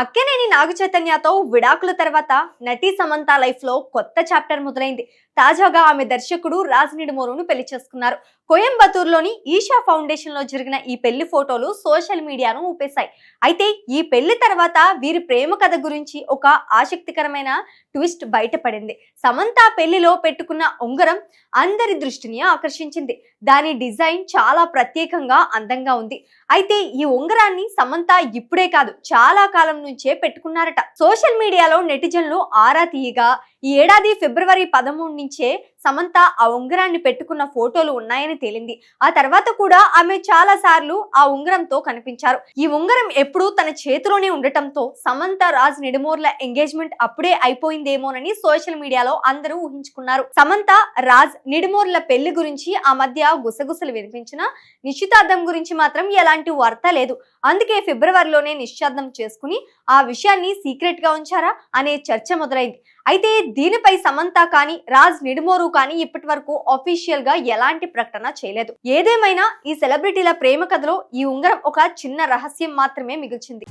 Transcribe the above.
అక్కినేని నాగచైతన్యతో విడాకుల తర్వాత నటి సమంత లైఫ్ లో కొత్త చాప్టర్ మొదలైంది. తాజాగా ఆమె దర్శకుడు రాజ్ నిడుమోరును పెళ్లి చేసుకున్నారు. కోయంబత్తూరులోని ఈషా ఫౌండేషన్ లో జరిగిన ఈ పెళ్లి ఫోటోలు సోషల్ మీడియాను ఊపేశాయి. అయితే ఈ పెళ్లి తర్వాత వీరి ప్రేమ కథ గురించి ఒక ఆసక్తికరమైన ట్విస్ట్ బయటపడింది. సమంత పెళ్లిలో పెట్టుకున్న ఉంగరం అందరి దృష్టిని ఆకర్షించింది. దాని డిజైన్ చాలా ప్రత్యేకంగా అందంగా ఉంది. అయితే ఈ ఉంగరాన్ని సమంత ఇప్పుడే కాదు, చాలా కాలం నుంచే పెట్టుకున్నారట. సోషల్ మీడియాలో నెటిజన్లు ఆరా తీయగా ఈ ఏడాది ఫిబ్రవరి 13 నుంచే సమంత ఆ ఉంగరాన్ని పెట్టుకున్న ఫోటోలు ఉన్నాయని తేలింది. ఆ తర్వాత కూడా ఆమె చాలా సార్లు ఆ ఉంగరంతో కనిపించారు. ఈ ఉంగరం ఎప్పుడూ తన చేతిలోనే ఉండటంతో సమంత రాజ్ నిడుమోర్ల ఎంగేజ్మెంట్ అప్పుడే అయిపోయిందేమోనని సోషల్ మీడియాలో అందరూ ఊహించుకున్నారు. సమంత రాజ్ నిడుమోర్ల పెళ్లి గురించి ఆ మధ్య గుసగుసలు వినిపించినా నిశ్చితార్థం గురించి మాత్రం ఎలాంటి వార్త లేదు. అందుకే ఫిబ్రవరిలోనే నిశ్చితార్థం చేసుకుని ఆ విషయాన్ని సీక్రెట్ గా ఉంచారా అనే చర్చ మొదలైంది. అయితే దీనిపై సమంత కానీ రాజ్ నిడుమోరు కానీ ఇప్పటి వరకు అఫీషియల్ గా ఎలాంటి ప్రకటన చేయలేదు. ఏదేమైనా ఈ సెలబ్రిటీల ప్రేమ కథలో ఈ ఉంగరం ఒక చిన్న రహస్యం మాత్రమే మిగిల్చింది.